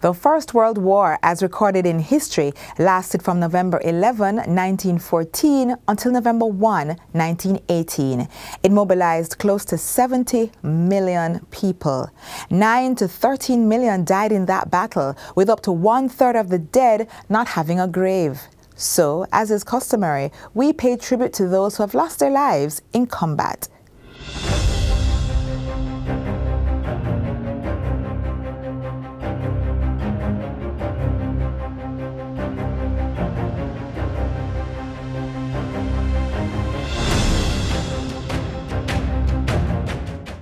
The First World War, as recorded in history, lasted from November 11, 1914 until November 1, 1918. It mobilized close to 70 million people. 9 to 13 million died in that battle, with up to 1/3 of the dead not having a grave. So, as is customary, we pay tribute to those who have lost their lives in combat.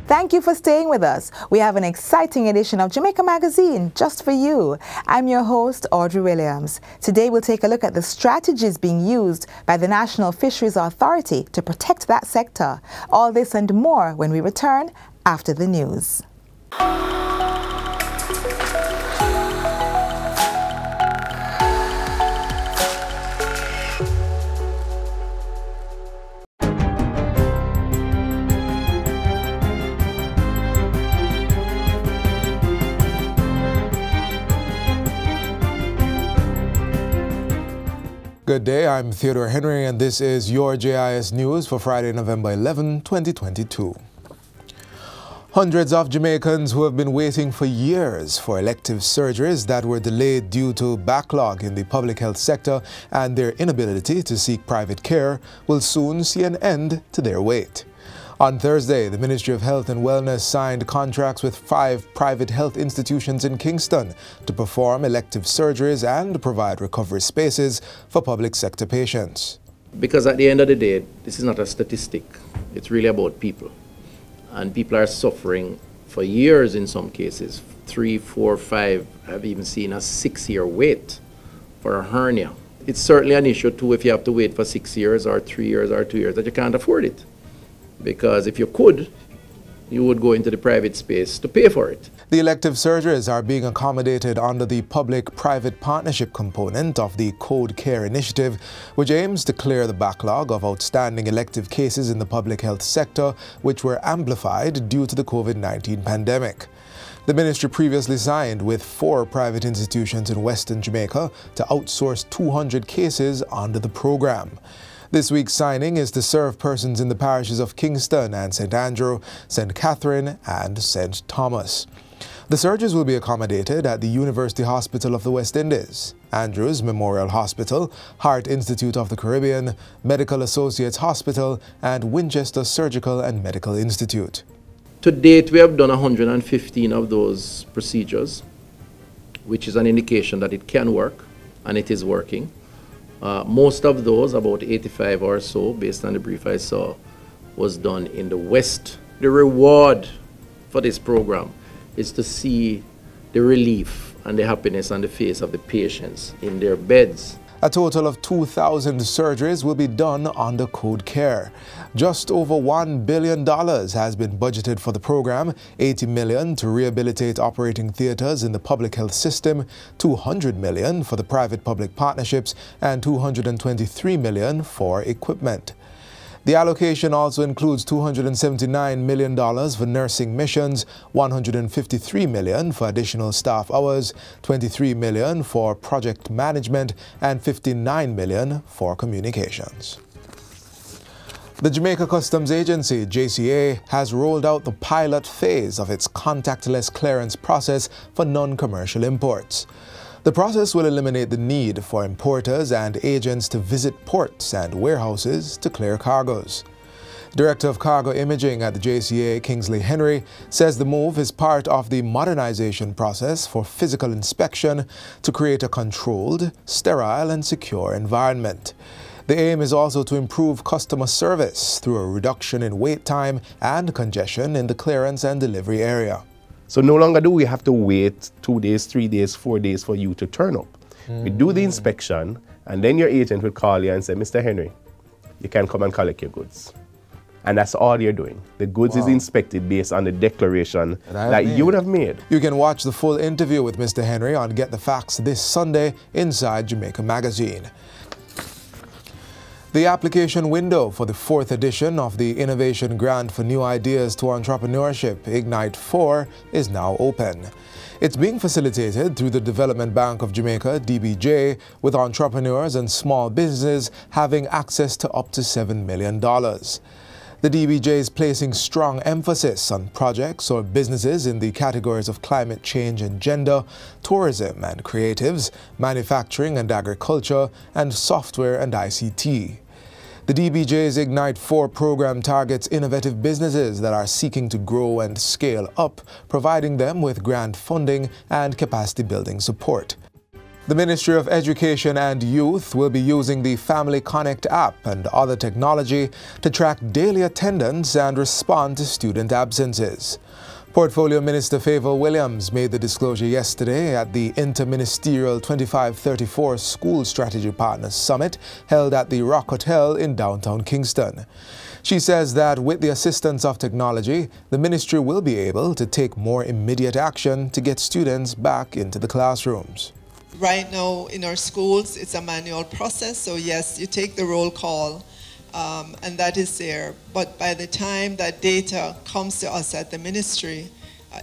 Thank you for staying with us. We have an exciting edition of Jamaica Magazine just for you. I'm your host, Audrey Williams. Today we'll take a look at the strategies being used by the National Fisheries Authority to protect that sector. All this and more when we return after the news. Good day, I'm Theodore Henry and this is your JIS News for Friday, November 11, 2022. Hundreds of Jamaicans who have been waiting for years for elective surgeries that were delayed due to backlog in the public health sector and their inability to seek private care will soon see an end to their wait. On Thursday, the Ministry of Health and Wellness signed contracts with 5 private health institutions in Kingston to perform elective surgeries and provide recovery spaces for public sector patients. Because at the end of the day, this is not a statistic. It's really about people. And people are suffering for years in some cases. 3, 4, 5, I've even seen a 6-year wait for a hernia. It's certainly an issue too if you have to wait for 6 years or 3 years or 2 years that you can't afford it. Because if you could, you would go into the private space to pay for it. The elective surgeries are being accommodated under the public-private partnership component of the Code Care initiative, which aims to clear the backlog of outstanding elective cases in the public health sector, which were amplified due to the COVID-19 pandemic. The ministry previously signed with 4 private institutions in Western Jamaica to outsource 200 cases under the program. This week's signing is to serve persons in the parishes of Kingston and St. Andrew, St. Catherine and St. Thomas. The surgeries will be accommodated at the University Hospital of the West Indies, Andrews Memorial Hospital, Heart Institute of the Caribbean, Medical Associates Hospital, and Winchester Surgical and Medical Institute. To date, we have done 115 of those procedures, which is an indication that it can work, and it is working. Most of those, about 85 or so, based on the brief I saw, was done in the West. The reward for this program is to see the relief and the happiness on the face of the patients in their beds. A total of 2,000 surgeries will be done under Code Care. Just over $1 billion has been budgeted for the program, $80 million to rehabilitate operating theaters in the public health system, $200 million for the private-public partnerships, and $223 million for equipment. The allocation also includes $279 million for nursing missions, $153 million for additional staff hours, $23 million for project management, and $59 million for communications. The Jamaica Customs Agency, JCA, has rolled out the pilot phase of its contactless clearance process for non-commercial imports. The process will eliminate the need for importers and agents to visit ports and warehouses to clear cargoes. Director of Cargo Imaging at the JCA, Kingsley Henry, says the move is part of the modernization process for physical inspection to create a controlled, sterile and secure environment. The aim is also to improve customer service through a reduction in wait time and congestion in the clearance and delivery area. So no longer do we have to wait 2 days, 3 days, 4 days for you to turn up. We do the inspection and then your agent will call you and say, Mr. Henry, you can come and collect your goods. And that's all you're doing. The goods is inspected based on the declaration that you would have made. You can watch the full interview with Mr. Henry on Get the Facts this Sunday inside Jamaica Magazine. The application window for the 4th edition of the Innovation Grant for New Ideas to Entrepreneurship, Ignite 4, is now open. It's being facilitated through the Development Bank of Jamaica, DBJ, with entrepreneurs and small businesses having access to up to $7 million. The DBJ is placing strong emphasis on projects or businesses in the categories of climate change and gender, tourism and creatives, manufacturing and agriculture, and software and ICT. The DBJ's Ignite 4 program targets innovative businesses that are seeking to grow and scale up, providing them with grant funding and capacity building support. The Ministry of Education and Youth will be using the Family Connect app and other technology to track daily attendance and respond to student absences. Portfolio Minister Favour Williams made the disclosure yesterday at the Interministerial 2534 School Strategy Partners Summit held at the Rock Hotel in downtown Kingston. She says that with the assistance of technology, the ministry will be able to take more immediate action to get students back into the classrooms. Right now in our schools, it's a manual process, so yes, you take the roll call and that is there. But by the time that data comes to us at the ministry,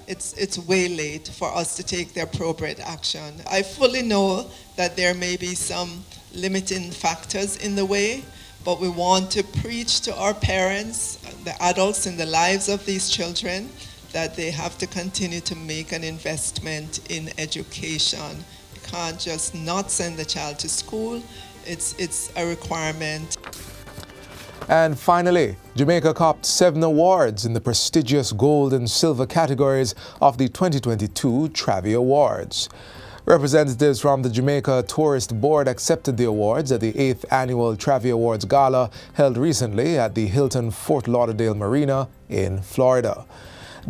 it's way late for us to take the appropriate action. I fully know that there may be some limiting factors in the way, but we want to preach to our parents, the adults in the lives of these children, that they have to continue to make an investment in education. You can't just not send the child to school. It's a requirement. And finally, Jamaica copped 7 awards in the prestigious gold and silver categories of the 2022 Travi Awards. Representatives from the Jamaica Tourist Board accepted the awards at the 8th Annual Travi Awards Gala held recently at the Hilton Fort Lauderdale Marina in Florida.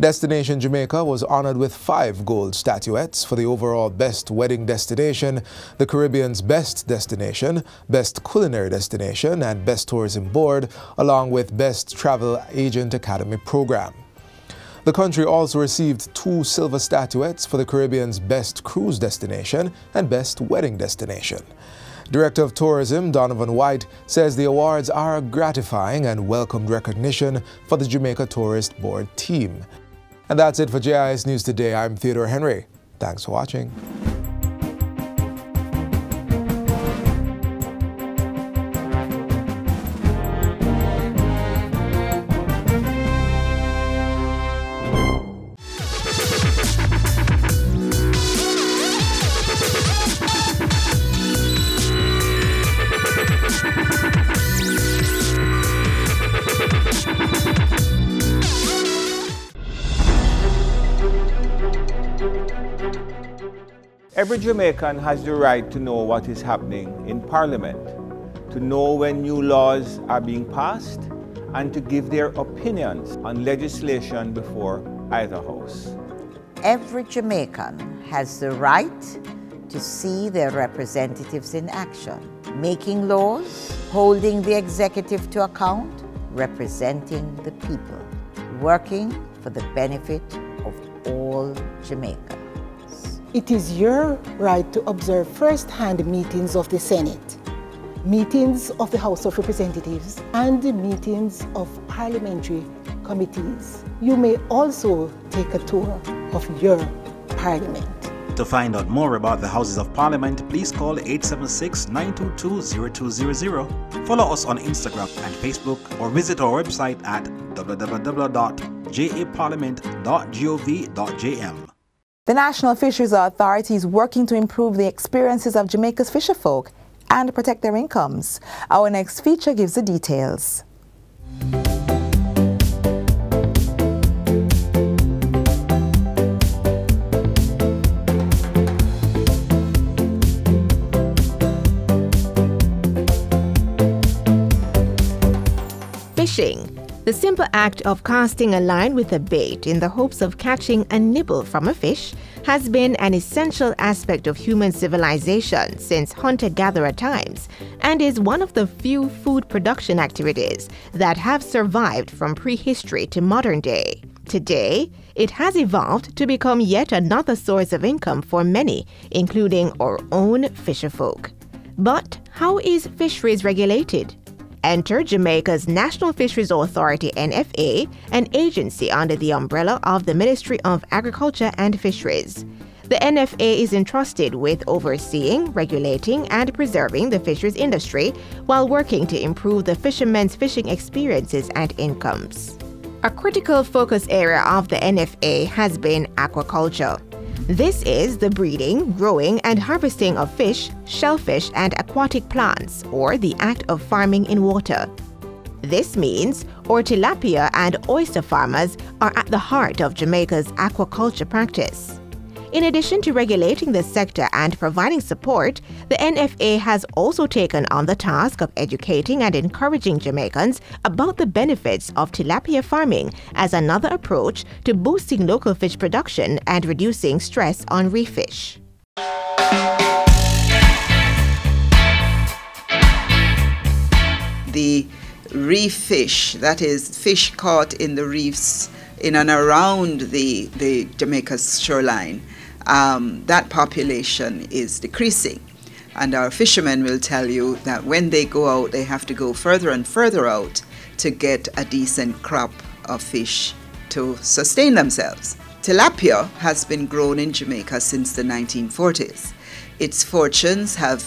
Destination Jamaica was honored with 5 gold statuettes for the overall Best Wedding Destination, the Caribbean's Best Destination, Best Culinary Destination, and Best Tourism Board, along with Best Travel Agent Academy Program. The country also received 2 silver statuettes for the Caribbean's Best Cruise Destination and Best Wedding Destination. Director of Tourism Donovan White says the awards are a gratifying and welcomed recognition for the Jamaica Tourist Board team. And that's it for JIS News Today. I'm Theodore Henry. Thanks for watching. Every Jamaican has the right to know what is happening in Parliament, to know when new laws are being passed, and to give their opinions on legislation before either house. Every Jamaican has the right to see their representatives in action, making laws, holding the executive to account, representing the people, working for the benefit of all Jamaicans. It is your right to observe first-hand meetings of the Senate, meetings of the House of Representatives, and the meetings of parliamentary committees. You may also take a tour of your parliament. To find out more about the Houses of Parliament, please call 876-922-0200, follow us on Instagram and Facebook, or visit our website at www.japarliament.gov.jm. The National Fisheries Authority is working to improve the experiences of Jamaica's fisherfolk and protect their incomes. Our next feature gives the details. Fishing. The simple act of casting a line with a bait in the hopes of catching a nibble from a fish has been an essential aspect of human civilization since hunter-gatherer times and is one of the few food production activities that have survived from prehistory to modern day. Today, it has evolved to become yet another source of income for many, including our own fisherfolk. But how is fisheries regulated? Enter Jamaica's National Fisheries Authority (NFA), an agency under the umbrella of the Ministry of Agriculture and Fisheries. The NFA is entrusted with overseeing, regulating, and preserving the fisheries industry while working to improve the fishermen's fishing experiences and incomes. A critical focus area of the NFA has been aquaculture. This is the breeding, growing, and harvesting of fish, shellfish, and aquatic plants, or the act of farming in water. This means tilapia and oyster farmers are at the heart of Jamaica's aquaculture practice. In addition to regulating the sector and providing support, the NFA has also taken on the task of educating and encouraging Jamaicans about the benefits of tilapia farming as another approach to boosting local fish production and reducing stress on reef fish. The reef fish, that is fish caught in the reefs in and around the Jamaica's shoreline, that population is decreasing. And our fishermen will tell you that when they go out, they have to go further and further out to get a decent crop of fish to sustain themselves. Tilapia has been grown in Jamaica since the 1940s. Its fortunes have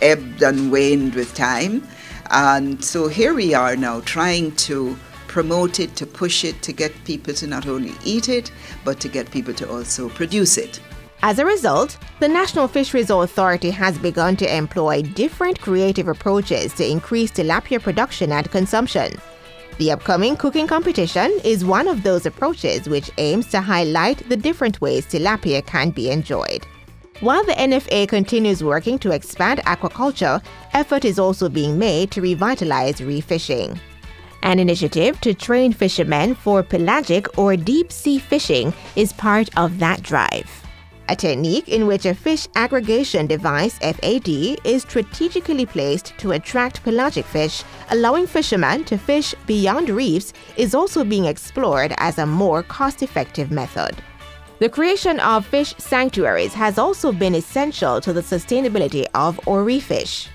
ebbed and waned with time. And so here we are now trying to promote it, to push it, to get people to not only eat it, but to get people to also produce it. As a result, the National Fisheries Authority has begun to employ different creative approaches to increase tilapia production and consumption. The upcoming cooking competition is one of those approaches which aims to highlight the different ways tilapia can be enjoyed. While the NFA continues working to expand aquaculture, effort is also being made to revitalize reef fishing. An initiative to train fishermen for pelagic or deep-sea fishing is part of that drive. A technique in which a fish aggregation device (FAD) is strategically placed to attract pelagic fish, allowing fishermen to fish beyond reefs, is also being explored as a more cost-effective method. The creation of fish sanctuaries has also been essential to the sustainability of reef fish.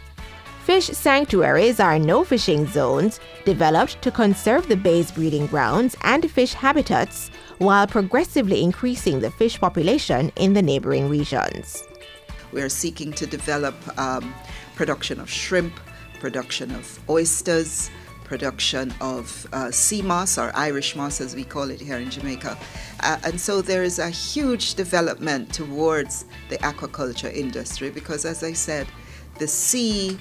Fish sanctuaries are no-fishing zones developed to conserve the bay's breeding grounds and fish habitats while progressively increasing the fish population in the neighboring regions. We are seeking to develop production of shrimp, production of oysters, production of sea moss, or Irish moss as we call it here in Jamaica. And so there is a huge development towards the aquaculture industry because, as I said, the sea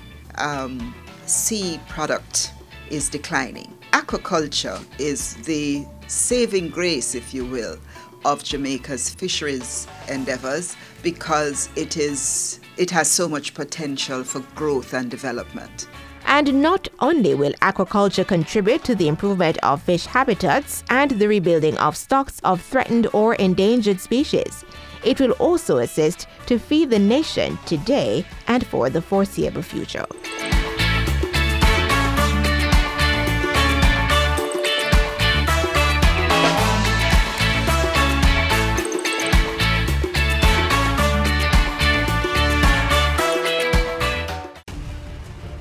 product is declining. Aquaculture is the saving grace, if you will, of Jamaica's fisheries endeavors because it has so much potential for growth and development. And not only will aquaculture contribute to the improvement of fish habitats and the rebuilding of stocks of threatened or endangered species, it will also assist to feed the nation today and for the foreseeable future.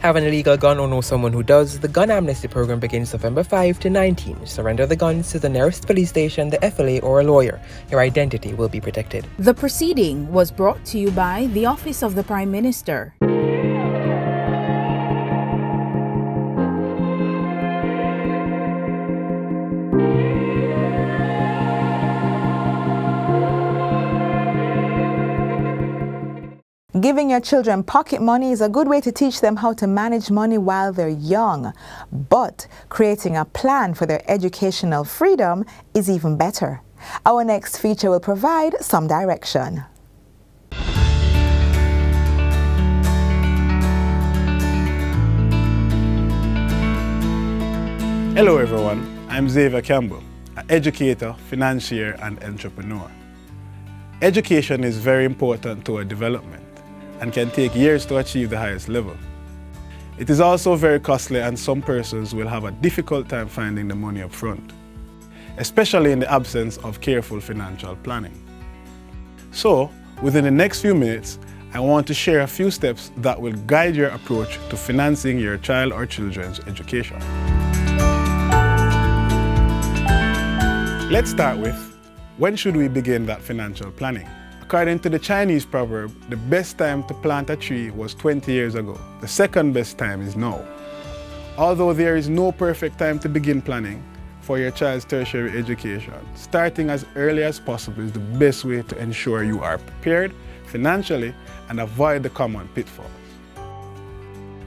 Have an illegal gun or know someone who does? The gun amnesty program begins November 5 to 19. Surrender the guns to the nearest police station, the FLA, or a lawyer. Your identity will be protected. The proceeding was brought to you by the Office of the Prime Minister. Giving your children pocket money is a good way to teach them how to manage money while they're young. But creating a plan for their educational freedom is even better. Our next feature will provide some direction. Hello everyone, I'm Xavier Campbell, an educator, financier and entrepreneur. Education is very important to our development and can take years to achieve the highest level. It is also very costly and some persons will have a difficult time finding the money up front, especially in the absence of careful financial planning. So, within the next few minutes, I want to share a few steps that will guide your approach to financing your child or children's education. Let's start with, when should we begin that financial planning? According to the Chinese proverb, the best time to plant a tree was 20 years ago. The second best time is now. Although there is no perfect time to begin planning for your child's tertiary education, starting as early as possible is the best way to ensure you are prepared financially and avoid the common pitfalls.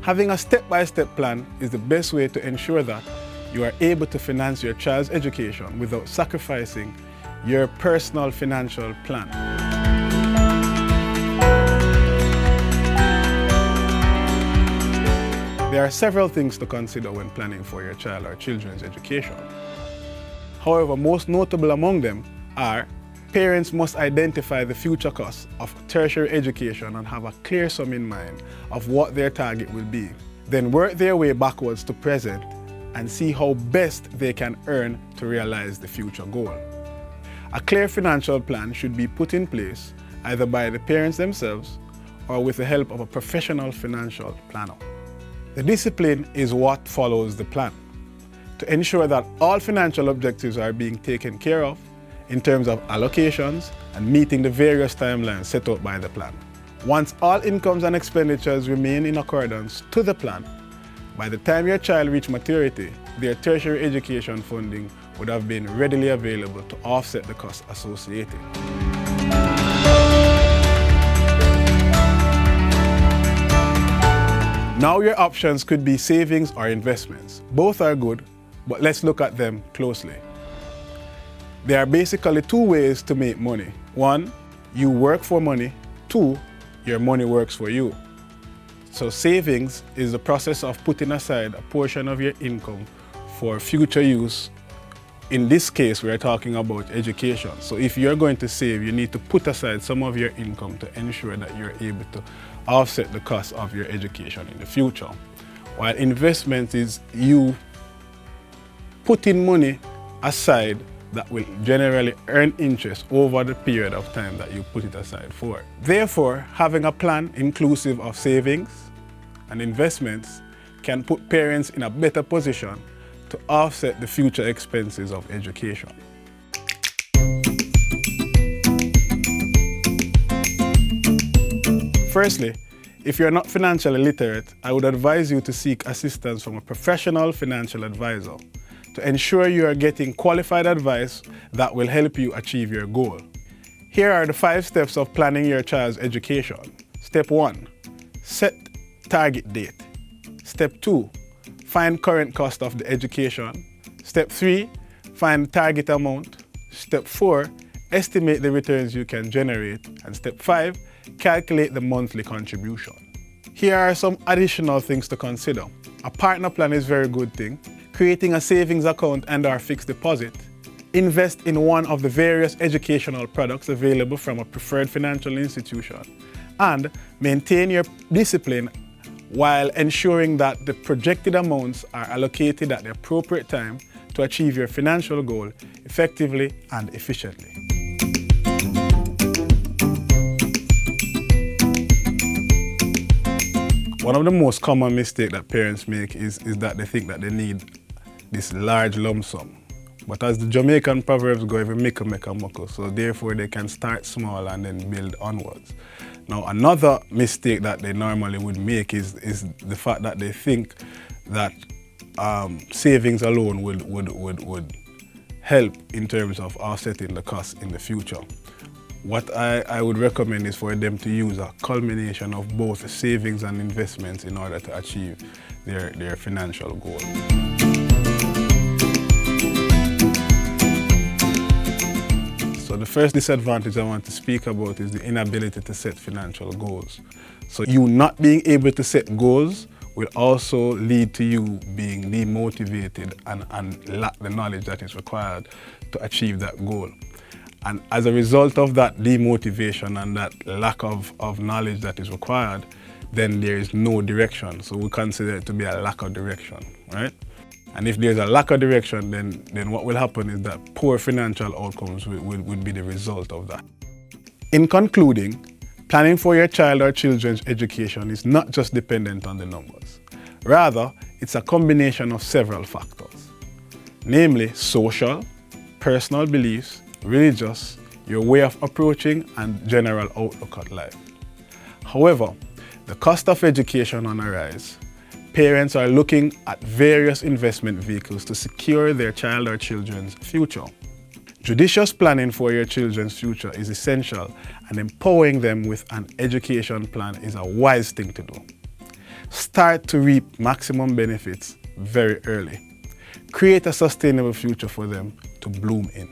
Having a step-by-step plan is the best way to ensure that you are able to finance your child's education without sacrificing your personal financial plan. There are several things to consider when planning for your child or children's education. However, most notable among them are: parents must identify the future costs of tertiary education and have a clear sum in mind of what their target will be. Then work their way backwards to present and see how best they can earn to realize the future goal. A clear financial plan should be put in place either by the parents themselves or with the help of a professional financial planner. The discipline is what follows the plan to ensure that all financial objectives are being taken care of in terms of allocations and meeting the various timelines set out by the plan. Once all incomes and expenditures remain in accordance to the plan, by the time your child reaches maturity, their tertiary education funding would have been readily available to offset the costs associated. Now your options could be savings or investments. Both are good, but let's look at them closely. There are basically two ways to make money. One, you work for money. Two, your money works for you. So savings is the process of putting aside a portion of your income for future use. In this case, we're talking about education. So if you're going to save, you need to put aside some of your income to ensure that you're able to offset the cost of your education in the future. While investment is you putting money aside that will generally earn interest over the period of time that you put it aside for. Therefore, having a plan inclusive of savings and investments can put parents in a better position to offset the future expenses of education. Firstly, if you're not financially literate, I would advise you to seek assistance from a professional financial advisor to ensure you are getting qualified advice that will help you achieve your goal. Here are the 5 steps of planning your child's education. Step 1, set target date. Step 2, find current cost of the education. Step 3, find target amount. Step 4, estimate the returns you can generate. And step 5, calculate the monthly contribution. Here are some additional things to consider. A partner plan is a very good thing. Creating a savings account and/or fixed deposit. Invest in one of the various educational products available from a preferred financial institution. And maintain your discipline while ensuring that the projected amounts are allocated at the appropriate time to achieve your financial goal effectively and efficiently. One of the most common mistakes that parents make is that they think that they need this large lump sum. But as the Jamaican proverbs go, every micka make a muckle, so therefore they can start small and then build onwards. Now another mistake that they normally would make is the fact that they think that savings alone would help in terms of offsetting the costs in the future. What I would recommend is for them to use a culmination of both savings and investments in order to achieve their financial goal. So the first disadvantage I want to speak about is the inability to set financial goals. So you not being able to set goals will also lead to you being demotivated and lack the knowledge that is required to achieve that goal. And as a result of that demotivation and that lack of knowledge that is required, then there is no direction. So we consider it to be a lack of direction, right? And if there's a lack of direction, then what will happen is that poor financial outcomes would be the result of that. In concluding, Planning for your child or children's education is not just dependent on the numbers. Rather, it's a combination of several factors, namely social, personal beliefs, religious, your way of approaching, and general outlook at life. However, the cost of education on a rise. Parents are looking at various investment vehicles to secure their child or children's future. Judicious planning for your children's future is essential, and empowering them with an education plan is a wise thing to do. Start to reap maximum benefits very early. Create a sustainable future for them to bloom in.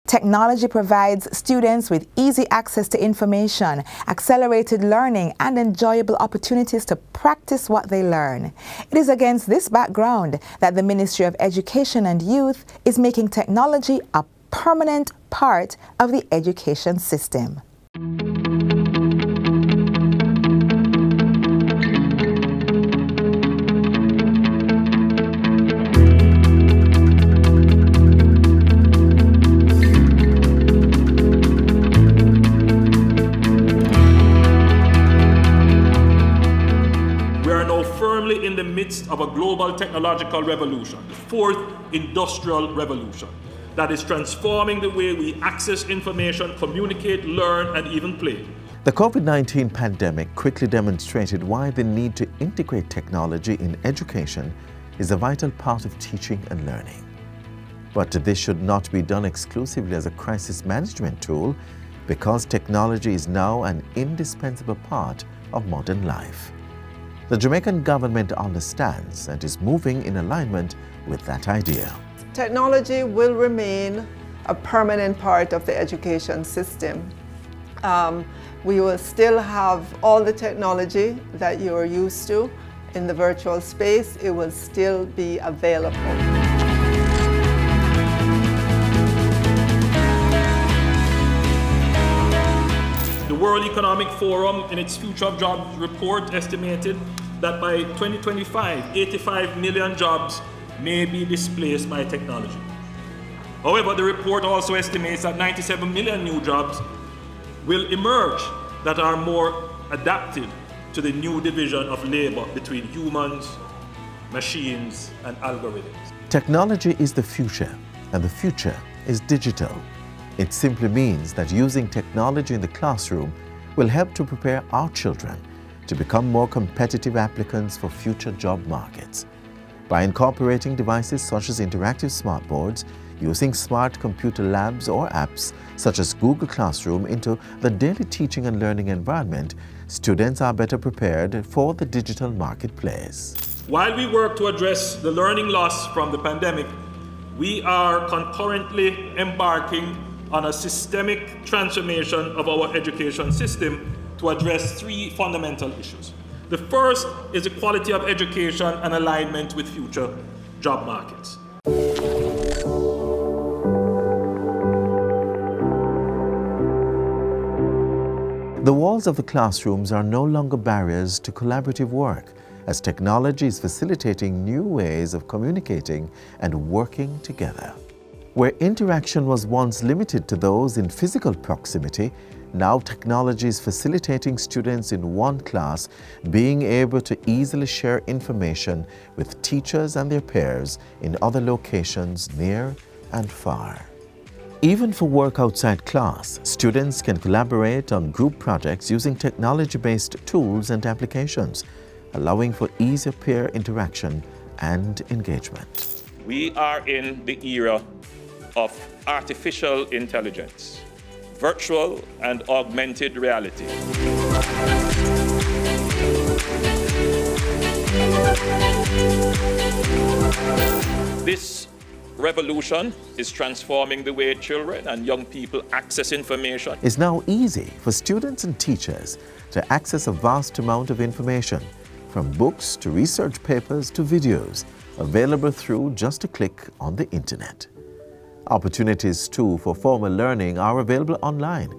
Technology provides students with easy access to information, accelerated learning, and enjoyable opportunities to practice what they learn. It is against this background that the Ministry of Education and Youth is making technology a permanent part of the education system. In the midst of a global technological revolution, the fourth industrial revolution, that is transforming the way we access information, communicate, learn, and even play. The COVID-19 pandemic quickly demonstrated why the need to integrate technology in education is a vital part of teaching and learning. But this should not be done exclusively as a crisis management tool, because technology is now an indispensable part of modern life. The Jamaican government understands and is moving in alignment with that idea. Technology will remain a permanent part of the education system. We will still have all the technology that you are used to in the virtual space. It will still be available. The World Economic Forum, in its Future of Jobs report, estimated that by 2025, 85 million jobs may be displaced by technology. However, the report also estimates that 97 million new jobs will emerge that are more adapted to the new division of labor between humans, machines, and algorithms. Technology is the future, and the future is digital. It simply means that using technology in the classroom will help to prepare our children to become more competitive applicants for future job markets. By incorporating devices such as interactive smartboards, using smart computer labs or apps such as Google Classroom into the daily teaching and learning environment, students are better prepared for the digital marketplace. While we work to address the learning loss from the pandemic, we are concurrently embarking on a systemic transformation of our education system to address three fundamental issues. The first is the quality of education and alignment with future job markets. The walls of the classrooms are no longer barriers to collaborative work, as technology is facilitating new ways of communicating and working together. Where interaction was once limited to those in physical proximity, now technology is facilitating students in one class being able to easily share information with teachers and their peers in other locations near and far. Even for work outside class, students can collaborate on group projects using technology-based tools and applications, allowing for easier peer interaction and engagement. We are in the era of artificial intelligence, virtual and augmented reality. This revolution is transforming the way children and young people access information. It's now easy for students and teachers to access a vast amount of information, from books to research papers to videos, available through just a click on the internet. Opportunities too for formal learning are available online,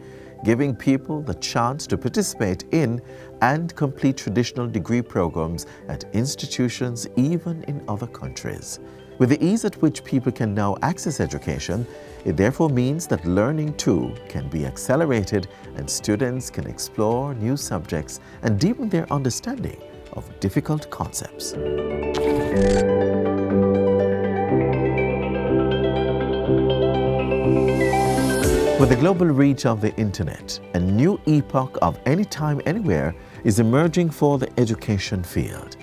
giving people the chance to participate in and complete traditional degree programs at institutions even in other countries. With the ease at which people can now access education, it therefore means that learning too can be accelerated and students can explore new subjects and deepen their understanding of difficult concepts. With the global reach of the internet, a new epoch of anytime, anywhere is emerging for the education field.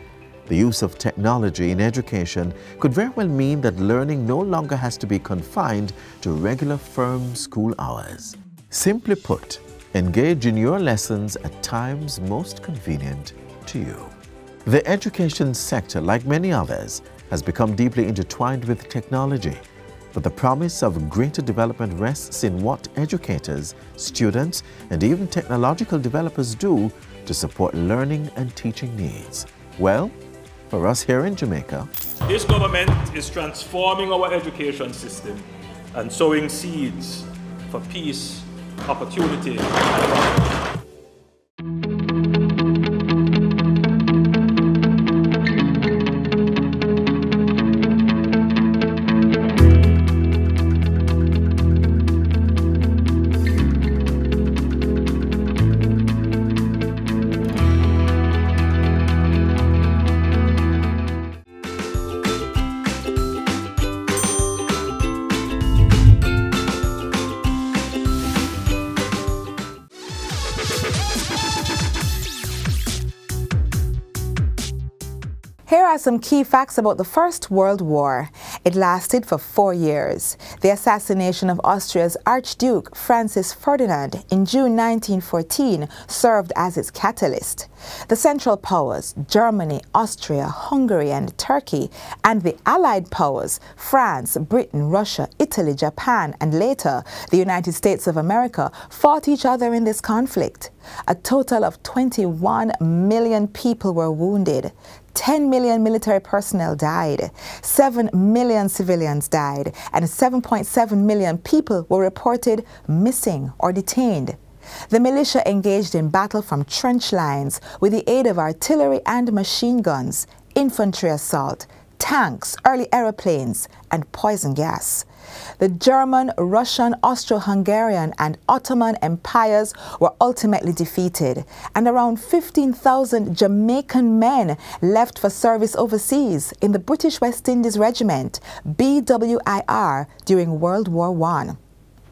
The use of technology in education could very well mean that learning no longer has to be confined to regular firm school hours. Simply put, engage in your lessons at times most convenient to you. The education sector, like many others, has become deeply intertwined with technology, but the promise of greater development rests in what educators, students, and even technological developers do to support learning and teaching needs. Well, for us here in Jamaica, this government is transforming our education system and sowing seeds for peace, opportunity, and progress. Here are some key facts about the First World War. It lasted for 4 years. The assassination of Austria's Archduke Francis Ferdinand in June 1914 served as its catalyst. The Central Powers, Germany, Austria, Hungary, and Turkey, and the Allied Powers, France, Britain, Russia, Italy, Japan, and later the United States of America, fought each other in this conflict. A total of 21 million people were wounded. 10 million military personnel died, 7 million civilians died, and 7.7 million people were reported missing or detained. The militia engaged in battle from trench lines with the aid of artillery and machine guns, infantry assault, tanks, early aeroplanes, and poison gas. The German, Russian, Austro-Hungarian, and Ottoman empires were ultimately defeated, and around 15,000 Jamaican men left for service overseas in the British West Indies Regiment, BWIR, during World War I.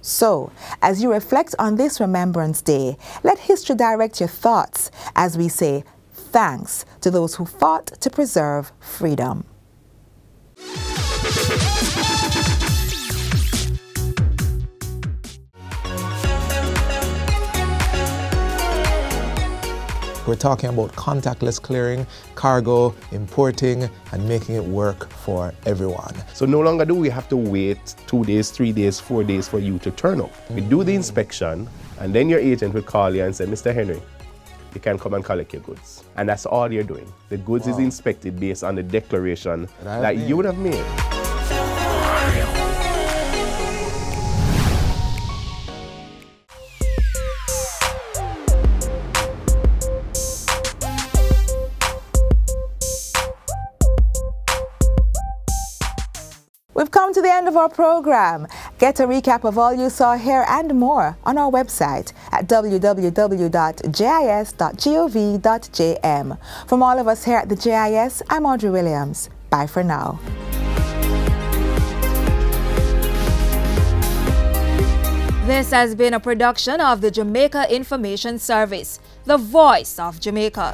So, as you reflect on this Remembrance Day, let history direct your thoughts as we say thanks to those who fought to preserve freedom. We're talking about contactless clearing, cargo, importing, and making it work for everyone. So no longer do we have to wait 2 days, 3 days, 4 days for you to turn up. We do the inspection, and then your agent will call you and say, Mr. Henry, you can come and collect your goods. And that's all you're doing. The goods is inspected based on the declaration that you would have made. We've come to the end of our program. Get a recap of all you saw here and more on our website at www.jis.gov.jm. From all of us here at the JIS, I'm Audrey Williams. Bye for now. This has been a production of the Jamaica Information Service, the voice of Jamaica.